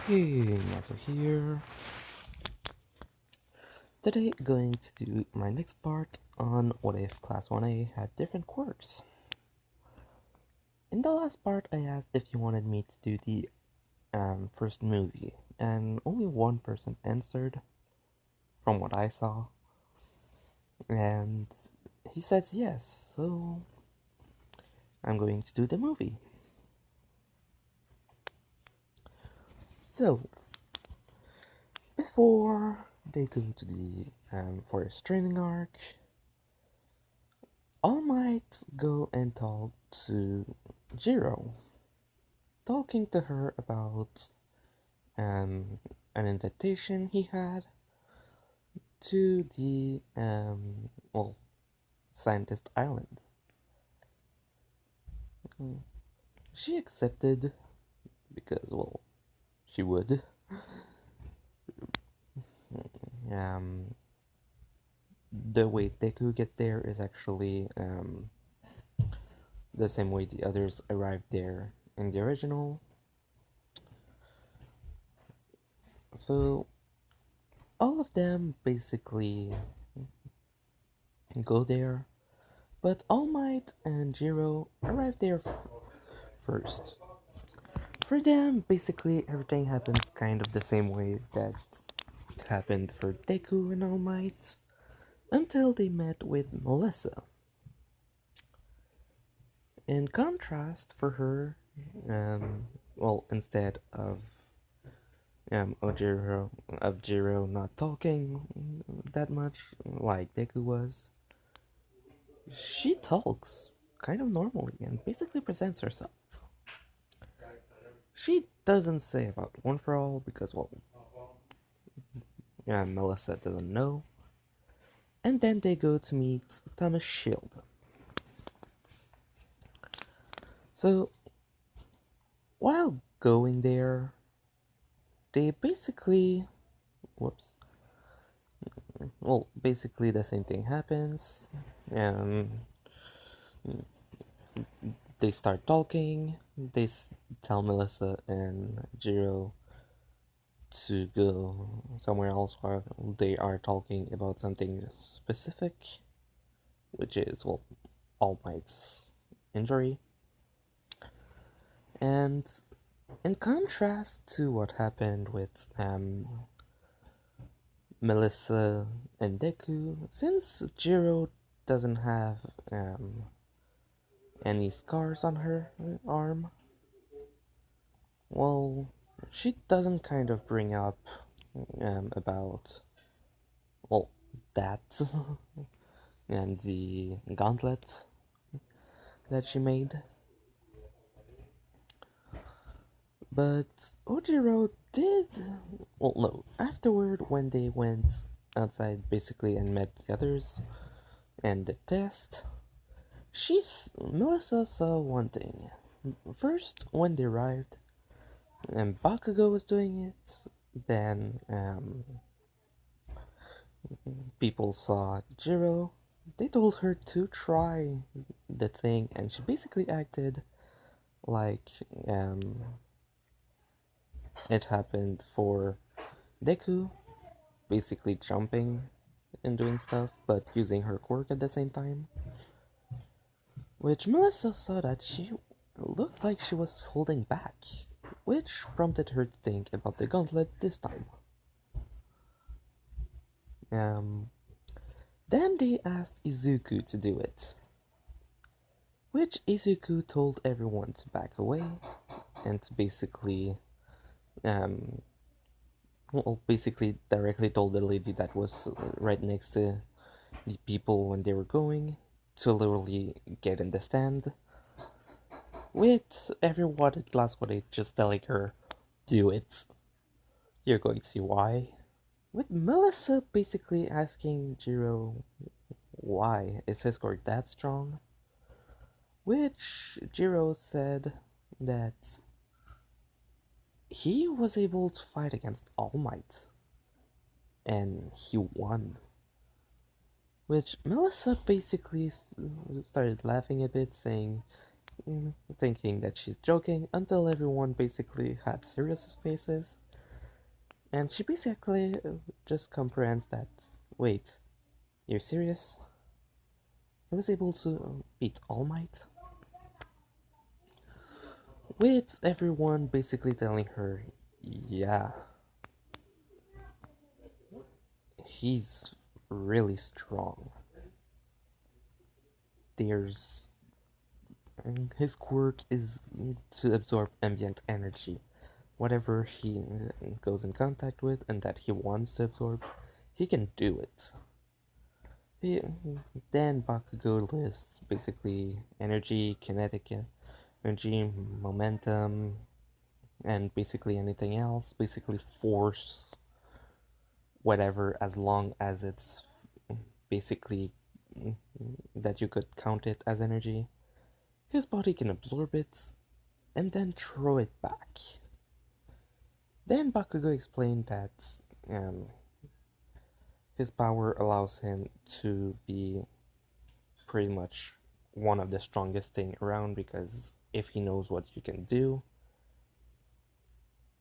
Hey, Nato here. Today going to do my next part on what if Class 1A had different quirks. In the last part I asked if you wanted me to do the first movie, and only one person answered from what I saw, and he says yes, so I'm going to do the movie. So, before they go to the forest training arc, All Might go and talk to Jiro, talking to her about an invitation he had to the Scientist Island. She accepted because she would. The way Deku gets there is actually the same way the others arrived there in the original. So all of them basically go there, but All Might and Jiro arrive there first. For them, basically everything happens kind of the same way that happened for Deku and All Might, until they met with Melissa. In contrast, for her, instead of Jiro not talking that much like Deku was, she talks kind of normally and basically presents herself. She doesn't say about One for All because, Melissa doesn't know. And then they go to meet Thomas Shield. So, while going there, they basically, basically the same thing happens. They start talking. They tell Melissa and Jiro to go somewhere else while they are talking about something specific, which is, All Might's injury. And in contrast to what happened with Melissa and Deku, since Jiro doesn't have any scars on her arm, she doesn't kind of bring up about that and the gauntlet that she made. But Ojiro did. No. Afterward, when they went outside basically and met the others and the test, Melissa saw one thing. First, when they arrived, and Bakugo was doing it, then people saw Jiro. They told her to try the thing, and she basically acted like it happened for Deku, basically jumping and doing stuff, but using her quirk at the same time. Which Melissa saw that she looked like she was holding back, which prompted her to think about the gauntlet this time. Then they asked Izuku to do it, which Izuku told everyone to back away and to basically basically directly told the lady that was right next to the people when they were going to literally get in the stand, with everyone at Class 1A just telling her, do it. You're going to see why. With Melissa basically asking Jiro why is his quirk that strong, which Jiro said that he was able to fight against All Might, and he won. Which Melissa basically started laughing a bit, thinking that she's joking, until everyone basically had serious faces. And she basically just comprehends that, wait, you're serious? He was able to beat All Might? With everyone basically telling her, yeah, he's really strong. There's his quirk is to absorb ambient energy. Whatever he goes in contact with and that he wants to absorb, he can do it. He, then Bakugo lists basically energy, kinetic energy, momentum, and basically anything else. Basically force, whatever, as long as it's basically that you could count it as energy. His body can absorb it and then throw it back. Then Bakugo explained that um, his power allows him to be pretty much one of the strongest thing around, because if he knows what you can do,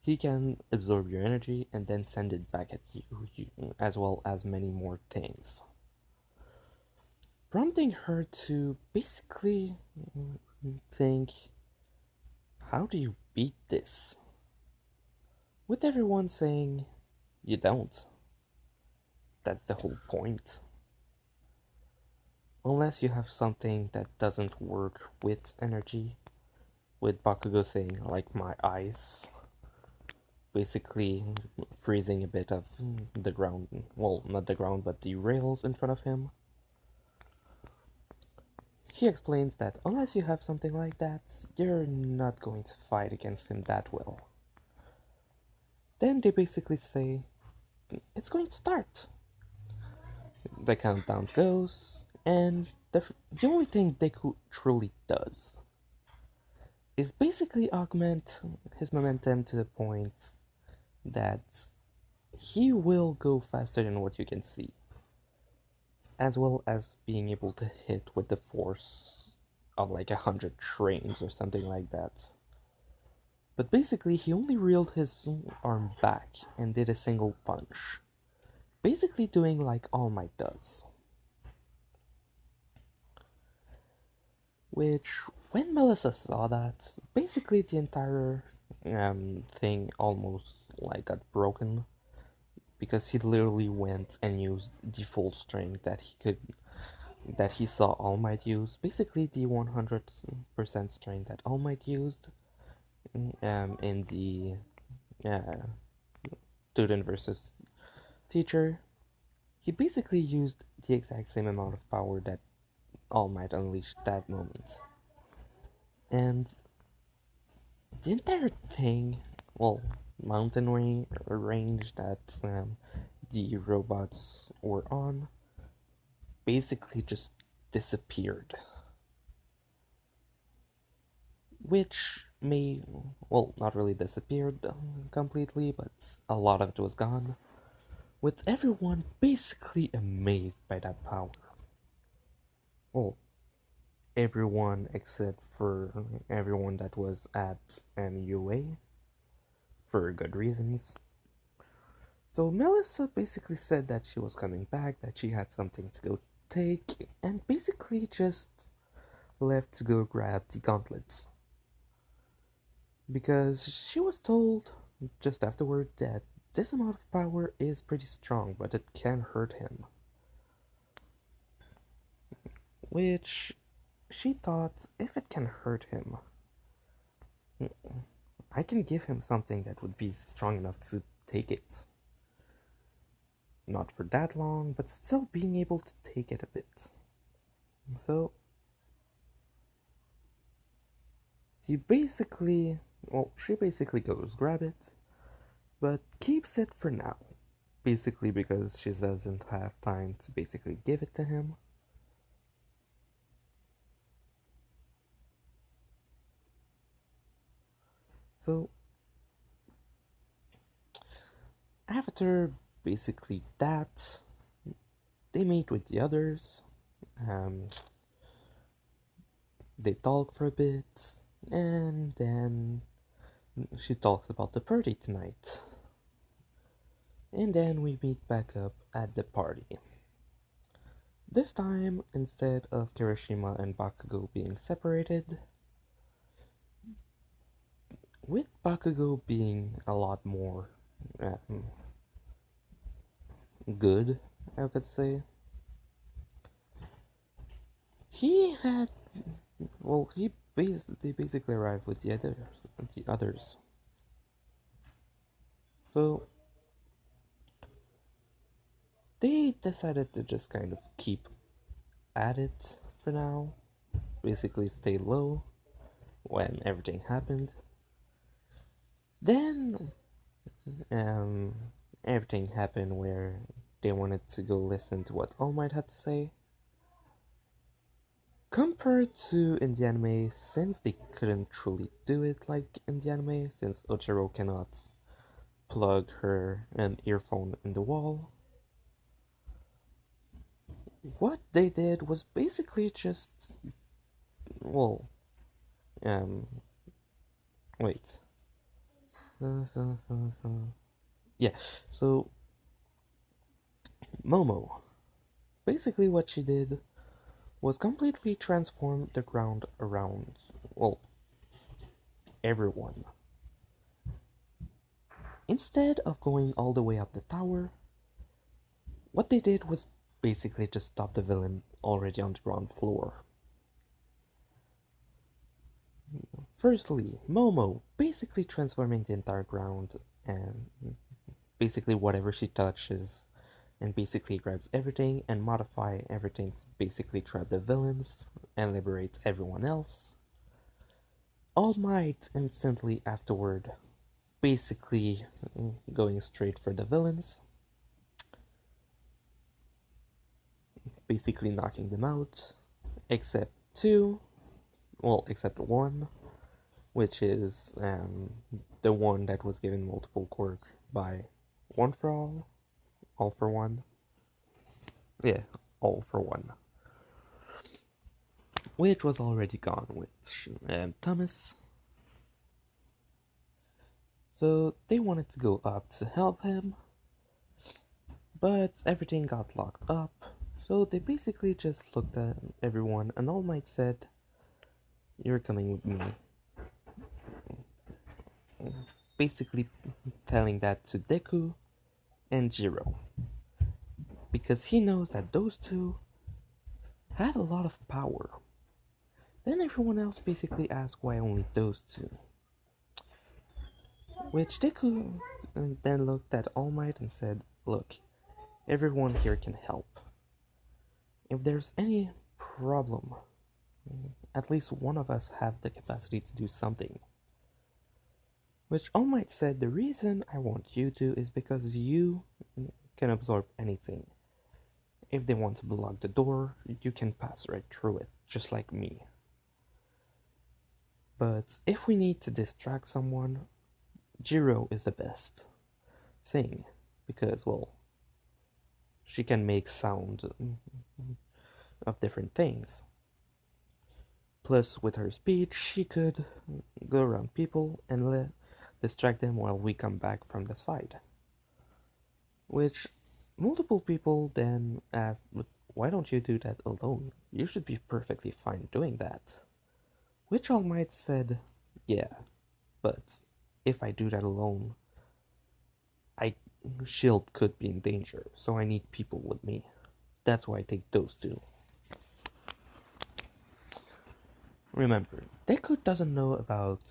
he can absorb your energy and then send it back at you as well as many more things. Prompting her to basically think, how do you beat this? With everyone saying, you don't. That's the whole point. Unless you have something that doesn't work with energy. With Bakugo saying, like my eyes, basically freezing a bit of the ground. Well, not the ground, but the rails in front of him. He explains that unless you have something like that, you're not going to fight against him that well. Then they basically say, it's going to start. The countdown goes, and the only thing Deku truly does is basically augment his momentum to the point that he will go faster than what you can see, as well as being able to hit with the force of like 100 trains or something like that. But basically, he only reeled his arm back and did a single punch, basically doing like All Might does. Which, when Melissa saw that, basically the entire thing almost like got broken, because he literally went and used the full strength that he saw All Might use, basically the 100% strength that All Might used in the student versus teacher. He basically used the exact same amount of power that All Might unleashed that moment. And the entire thing, well, mountain range that the robots were on, basically just disappeared. Which well, not really disappeared completely, but a lot of it was gone. With everyone basically amazed by that power. Well, everyone except for everyone that was at MUA, for good reasons. So Melissa basically said that she was coming back, that she had something to go take, and basically just left to go grab the gauntlets. Because she was told just afterward that this amount of power is pretty strong, but it can hurt him. Which she thought, if it can hurt him, I can give him something that would be strong enough to take it. Not for that long, but still being able to take it a bit. So she basically goes grab it, but keeps it for now. Basically because she doesn't have time to basically give it to him. So after basically that, they meet with the others. They talk for a bit, and then she talks about the party tonight. And then we meet back up at the party. This time, instead of Kirishima and Bakugo being separated, with Bakugo being a lot more good, I could say, he had, well, they basically arrived with the others. So they decided to just kind of keep at it for now, basically stay low when everything happened. Then um, everything happened where they wanted to go listen to what All Might had to say. Compared to in the anime, since they couldn't truly do it like in the anime, since Ojiro cannot plug an earphone in the wall, what they did was basically just, well, um, wait. Yeah, so Momo, basically what she did was completely transform the ground around, well, everyone. Instead of going all the way up the tower, what they did was basically just stop the villain already on the ground floor. Firstly, Momo basically transforming the entire ground and basically whatever she touches and basically grabs everything and modify everything to basically trap the villains and liberate everyone else. All Might instantly afterward basically going straight for the villains, basically knocking them out, except except one, which is the one that was given multiple quirks by One for All for One. Yeah, All for One. Which was already gone with Thomas. So they wanted to go up to help him, but everything got locked up. So they basically just looked at everyone, and All Might said, "You're coming with me." Basically telling that to Deku and Jiro, because he knows that those two have a lot of power. Then everyone else basically asked why only those two, which Deku then looked at All Might and said, "Look, everyone here can help. If there's any problem, at least one of us have the capacity to do something." Which All Might said, "The reason I want you to is because you can absorb anything. If they want to block the door, you can pass right through it, just like me. But if we need to distract someone, Jiro is the best thing, because, well, she can make sound of different things. Plus, with her speed, she could go around people and distract them while we come back from the side." Which multiple people then asked, "But why don't you do that alone? You should be perfectly fine doing that." Which All Might said, "Yeah, but if I do that alone, I Shield could be in danger, so I need people with me. That's why I take those two." Remember, Deku doesn't know about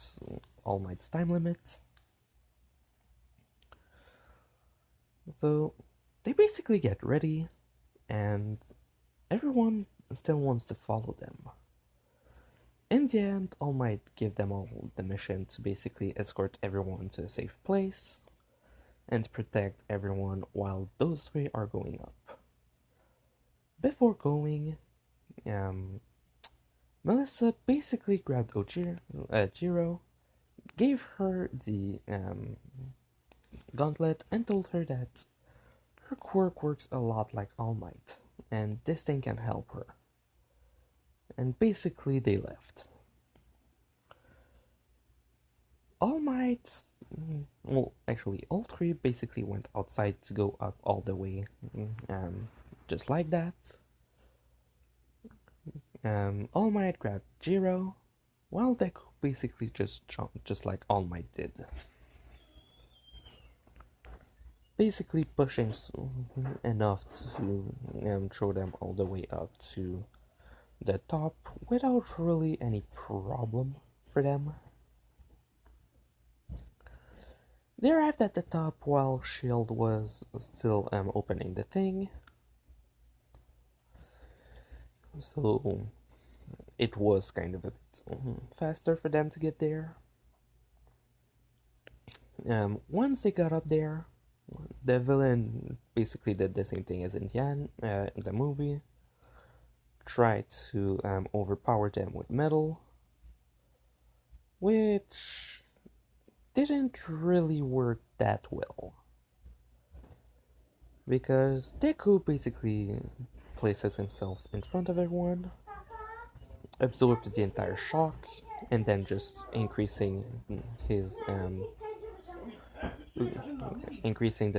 All Might's time limits, so they basically get ready, and everyone still wants to follow them. In the end, All Might give them all the mission to basically escort everyone to a safe place and protect everyone while those three are going up. Before going, Melissa basically grabbed Jiro, gave her the gauntlet, and told her that her quirk works a lot like All Might, and this thing can help her. And basically they left. All Might, well, eventually all three basically went outside to go up all the way, just like that. All Might grabbed Jiro, while Deku basically just jumped, just like All Might did. Basically pushing enough to throw them all the way up to the top without really any problem for them. They arrived at the top while Shield was still opening the thing. So it was kind of a bit faster for them to get there. Once they got up there, the villain basically did the same thing as in the movie. Tried to overpower them with metal, which didn't really work that well. Because Deku basically places himself in front of everyone, absorbs the entire shock, and then just increasing the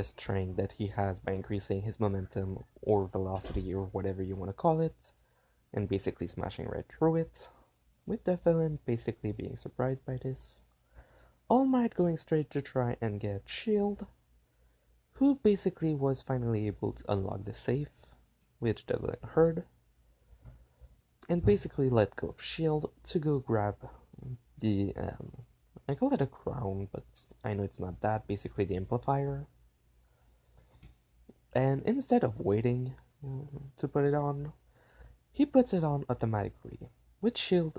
strength that he has by increasing his momentum or velocity or whatever you want to call it, and basically smashing right through it, with the villain basically being surprised by this. All Might going straight to try and get Shield, who basically was finally able to unlock the safe, which the villain heard, and basically let go of Shield to go grab the, I call it a crown, but I know it's not that, basically the amplifier. And instead of waiting to put it on, he puts it on automatically, with Shield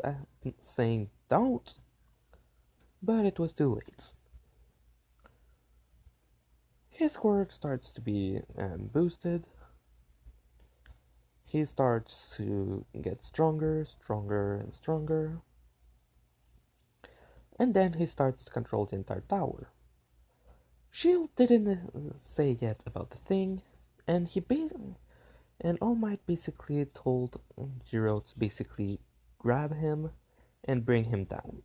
saying don't, but it was too late. His quirk starts to be boosted. He starts to get stronger, stronger, and stronger. And then he starts to control the entire tower. Shield didn't say yet about the thing, and All Might basically told Jiro to basically grab him and bring him down.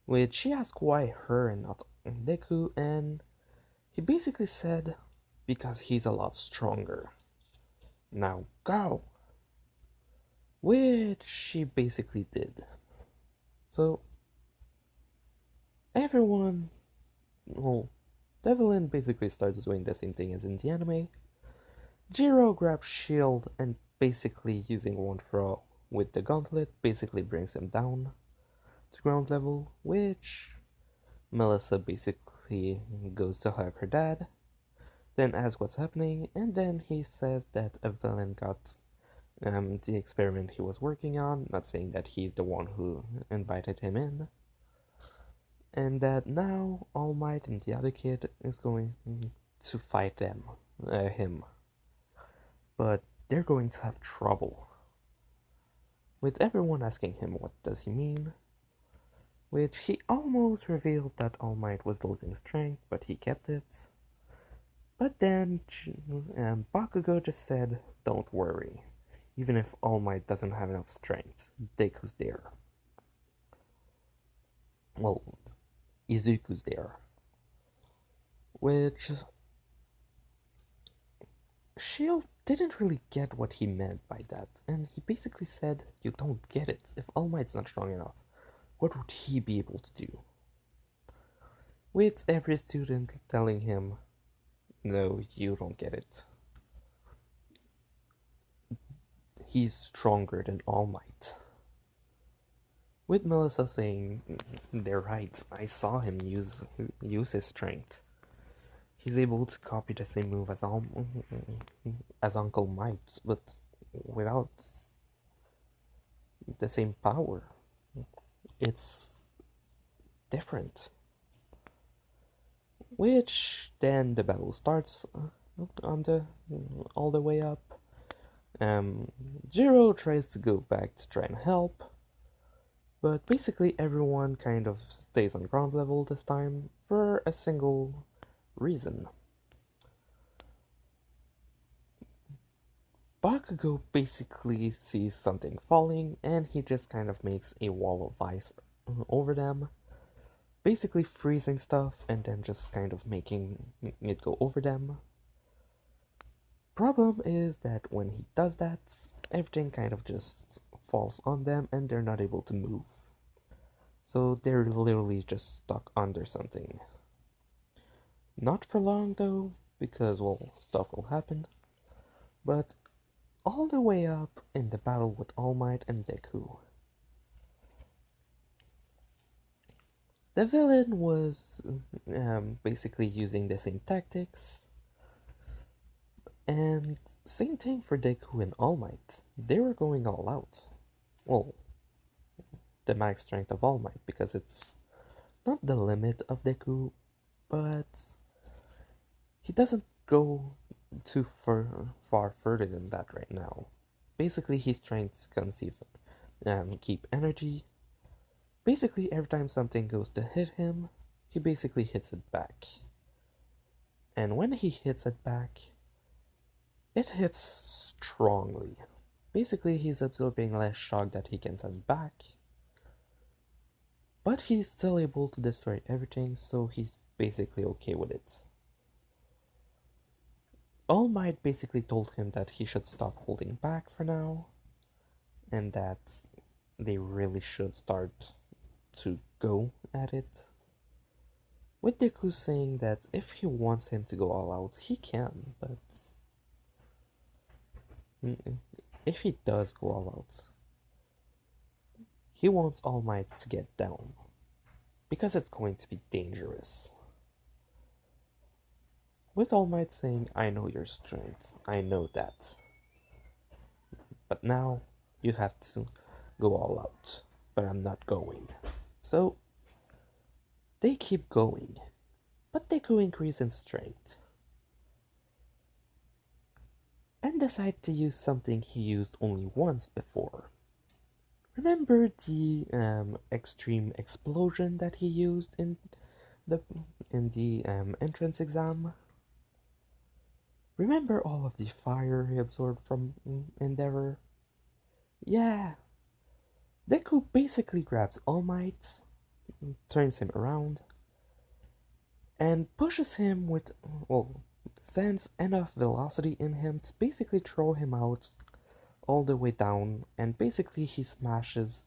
Which she asked why her and not Deku, and he basically said, because he's a lot stronger. Now go! Which she basically did. So, everyone, well, the villain basically starts doing the same thing as in the anime. Jiro grabs Shield and basically using one throw with the gauntlet basically brings him down to ground level, which Melissa basically goes to hug her dad, then asks what's happening, and then he says that a villain got the experiment he was working on, not saying that he's the one who invited him in, and that now All Might and the other kid is going to fight him. But they're going to have trouble. With everyone asking him what does he mean, which he almost revealed that All Might was losing strength, but he kept it. But then Bakugo just said, don't worry, even if All Might doesn't have enough strength, Deku's there. Well, Izuku's there. Which Shield didn't really get what he meant by that, and he basically said, you don't get it. If All Might's not strong enough, what would he be able to do? With every student telling him, no, you don't get it. He's stronger than All Might. With Melissa saying, they're right, I saw him use his strength. He's able to copy the same move as Uncle Might, but without the same power. It's different. Which then the battle starts all the way up. Jiro tries to go back to try and help, but basically everyone kind of stays on ground level this time for a single reason. Bakugo basically sees something falling and he just kind of makes a wall of ice over them, basically freezing stuff and then just kind of making it go over them. Problem is that when he does that, everything kind of just falls on them and they're not able to move. So they're literally just stuck under something. Not for long though, because well, stuff will happen. But all the way up in the battle with All Might and Deku, the villain was basically using the same tactics, and same thing for Deku and All Might. They were going all out. Well, the max strength of All Might, because it's not the limit of Deku, but he doesn't go too far further than that right now. Basically, he's trying to keep energy. Basically, every time something goes to hit him, he basically hits it back. And when he hits it back, it hits strongly. Basically, he's absorbing less shock that he can send back, but he's still able to destroy everything, so he's basically okay with it. All Might basically told him that he should stop holding back for now, and that they really should start to go at it. With Deku saying that if he wants him to go all out, he can, but if he does go all out, he wants All Might to get down, because it's going to be dangerous. With All Might saying, I know your strength, I know that, but now you have to go all out, but I'm not going. So they keep going, but Deku increase in strength and decide to use something he used only once before. Remember the extreme explosion that he used the entrance exam? Remember all of the fire he absorbed from Endeavor? Yeah. Deku basically grabs All Might, turns him around, and pushes him with, well, sends enough velocity in him to basically throw him out all the way down, and basically he smashes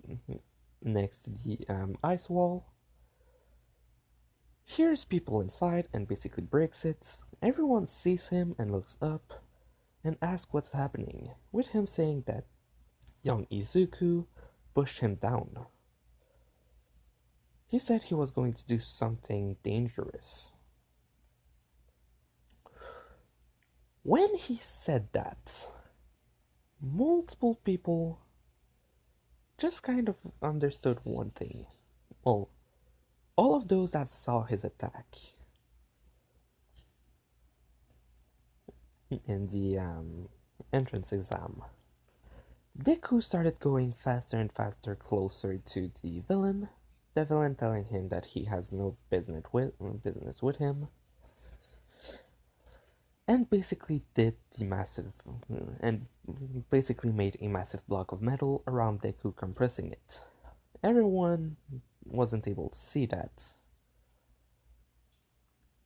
next to the ice wall. Hears people inside and basically breaks it. Everyone sees him and looks up and asks what's happening, with him saying that young Izuku pushed him down. He said he was going to do something dangerous. When he said that, multiple people just kind of understood one thing. Well, all of those that saw his attack in the entrance exam, Deku started going faster and faster closer to the villain telling him that he has no business with him, and basically made a massive block of metal around Deku, compressing it. Everyone wasn't able to see that,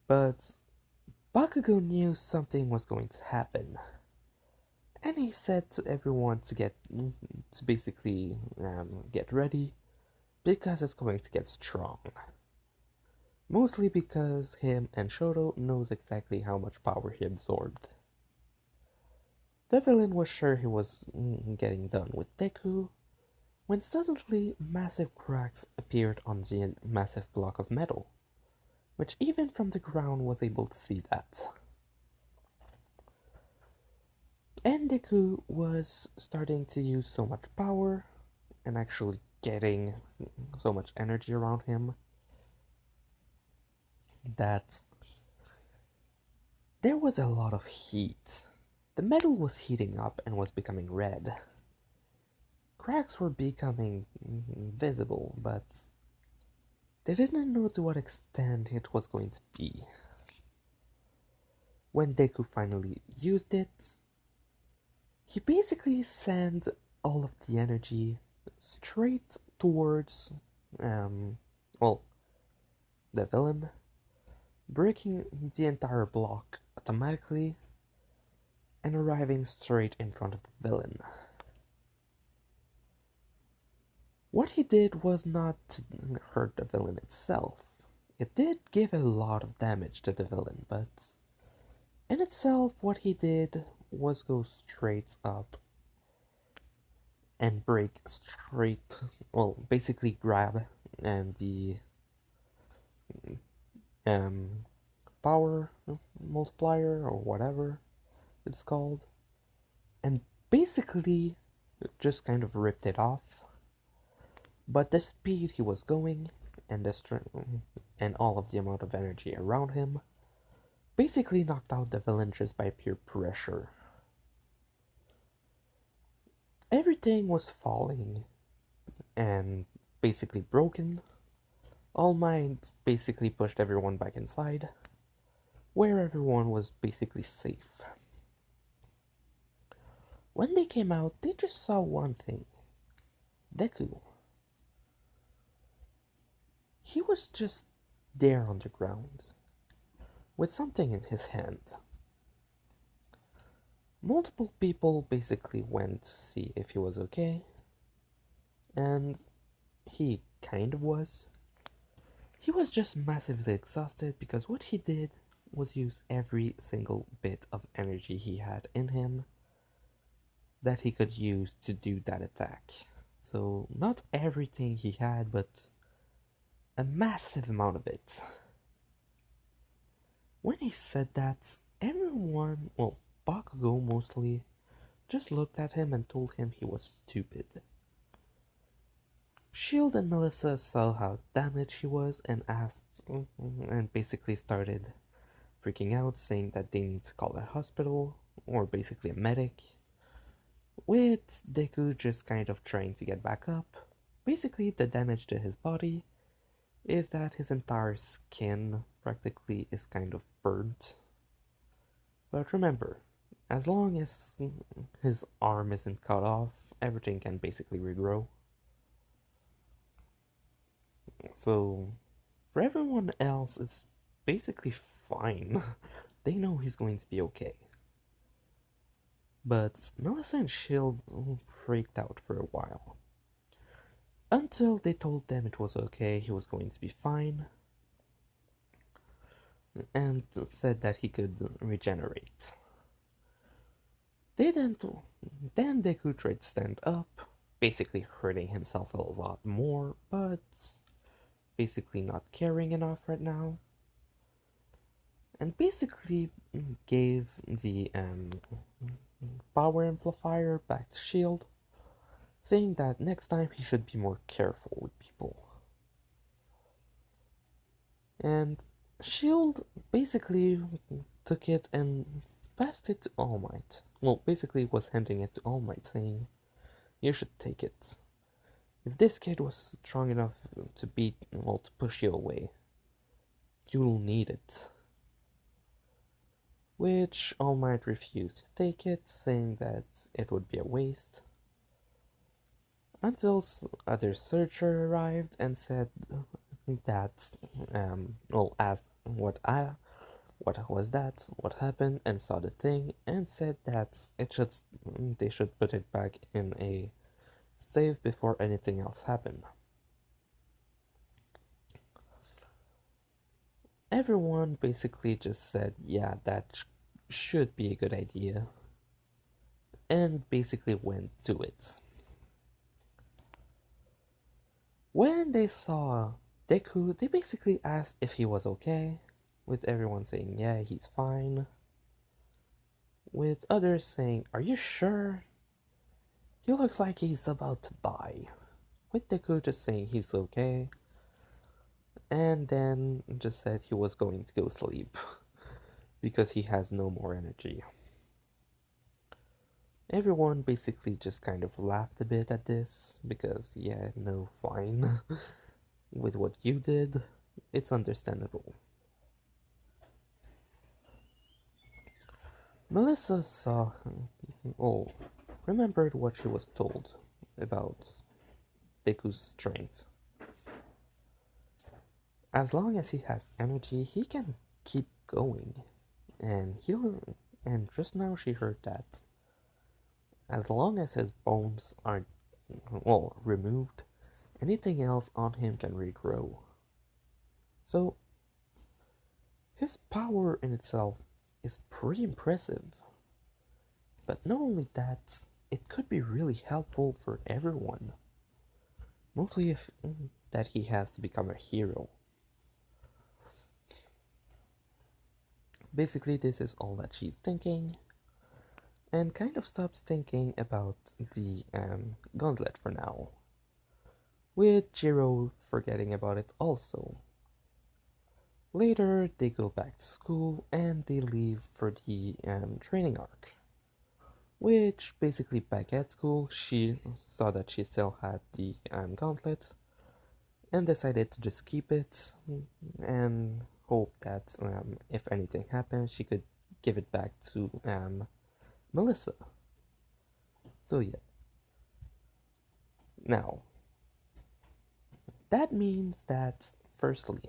but Bakugo knew something was going to happen, and he said to everyone to basically get ready, because it's going to get strong. Mostly because him and Shoto knows exactly how much power he absorbed. The villain was sure he was getting done with Deku, when suddenly massive cracks appeared on the massive block of metal, which even from the ground was able to see that. And Deku was starting to use so much power and actually getting so much energy around him that there was a lot of heat. The metal was heating up and was becoming red. Cracks were becoming visible, but they didn't know to what extent it was going to be. When Deku finally used it, he basically sent all of the energy straight towards, well, the villain, breaking the entire block automatically and arriving straight in front of the villain. What he did was not to hurt the villain itself. It did give a lot of damage to the villain, but in itself, what he did was go straight up and break straight, well, basically grab and the um, power multiplier or whatever it's called, and basically just kind of ripped it off. But the speed he was going and the strength and all of the amount of energy around him basically knocked out the villain just by pure pressure. Everything was falling and basically broken. All Might basically pushed everyone back inside, where everyone was basically safe. When they came out, they just saw one thing. Deku. He was just there on the ground, with something in his hand. Multiple people basically went to see if he was okay, and he kind of was. He was just massively exhausted because what he did was use every single bit of energy he had in him that he could use to do that attack. So, not everything he had, but a massive amount of it. When he said that, everyone, well, Bakugo mostly, just looked at him and told him he was stupid. Shield and Melissa saw how damaged he was and asked, and basically started freaking out, saying that they need to call a hospital, or basically a medic, with Deku just kind of trying to get back up. Basically, the damage to his body is that his entire skin practically is kind of burnt. But remember, as long as his arm isn't cut off, everything can basically regrow. So, for everyone else, it's basically fine. They know he's going to be okay. But Melissa and Shield freaked out for a while. Until they told them it was okay, he was going to be fine, and said that he could regenerate. Then Deku tried to stand up, basically hurting himself a lot more, but basically not caring enough right now. And basically gave the power amplifier back to Shield, saying that next time he should be more careful with people. And Shield basically took it and passed it to All Might. Well, basically was handing it to All Might, saying, "You should take it. If this kid was strong enough to beat, well, to push you away, you'll need it." Which All Might refused to take it, saying that it would be a waste. Until other searcher arrived and said that, well, asked what was that, what happened, and saw the thing, and said that they should put it back in a safe before anything else happened. Everyone basically just said, yeah, that should be a good idea, and basically went to it. When they saw Deku, they basically asked if he was okay, with everyone saying, yeah, he's fine, with others saying, are you sure? He looks like he's about to die, with Deku just saying he's okay, and then just said he was going to go sleep, because he has no more energy. Everyone basically just kind of laughed a bit at this, because, yeah, no, fine. With what you did, it's understandable. Melissa saw, oh, remembered what she was told about Deku's strength. as long as he has energy, he can keep going. And just now she heard that as long as his bones aren't, well, removed, anything else on him can regrow. So his power in itself is pretty impressive. But not only that, it could be really helpful for everyone. Mostly if that he has to become a hero. Basically, this is all that she's thinking, and kind of stops thinking about the gauntlet for now, with Jiro forgetting about it also. Later, they go back to school and they leave for the training arc. Which basically, back at school, she saw that she still had the gauntlet and decided to just keep it and hope that if anything happens, she could give it back to Melissa. So, yeah. Now, that means that, firstly,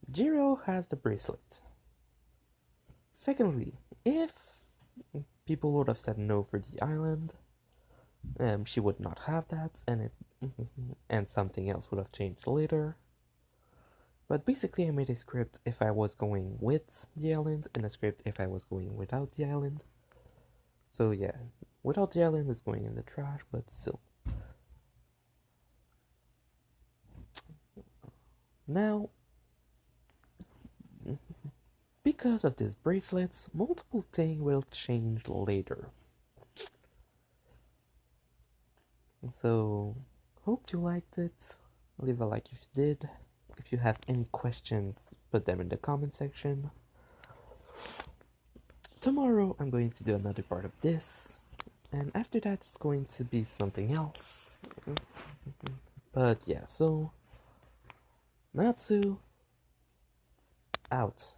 Jiro has the bracelet. Secondly, if people would have said no for the island, she would not have that, and something else would have changed later. But basically, I made a script if I was going with the island, and a script if I was going without the island. So yeah, without the island is going in the trash, but still. Now, because of these bracelets, multiple things will change later. So, hope you liked it. Leave a like if you did. If you have any questions, put them in the comment section. Tomorrow I'm going to do another part of this, and after that it's going to be something else. But yeah, so Natsu out.